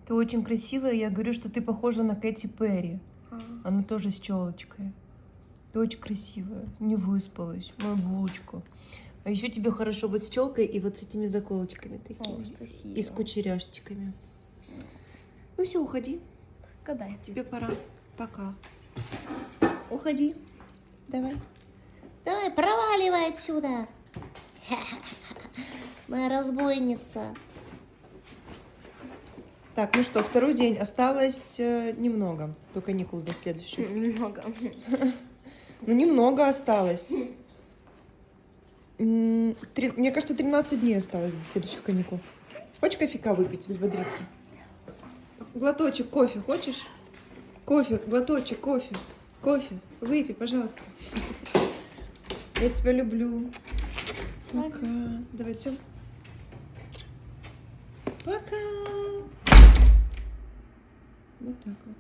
Ты очень красивая. Я говорю, что ты похожа на Кэти Перри. А. Она тоже с челочкой. Ты очень красивая. Не выспалась. Моя булочка. А еще тебе хорошо вот с челкой и вот с этими заколочками такими. О, спасибо. И с кучеряшечками. Ну все, уходи. Когда? Тебе пора. Пока. Уходи. Давай. Давай, проваливай отсюда. Моя разбойница. Так, ну что, второй день. Осталось немного до каникул, до следующих. Немного. Ну, немного осталось. Мне кажется, 13 дней осталось до следующих каникул. Хочешь кофейка выпить, взбодриться? Глоточек кофе хочешь? Кофе, глоточек кофе. Кофе, выпей, пожалуйста. Я тебя люблю. Пока. Давай, все. Пока. Вот так вот.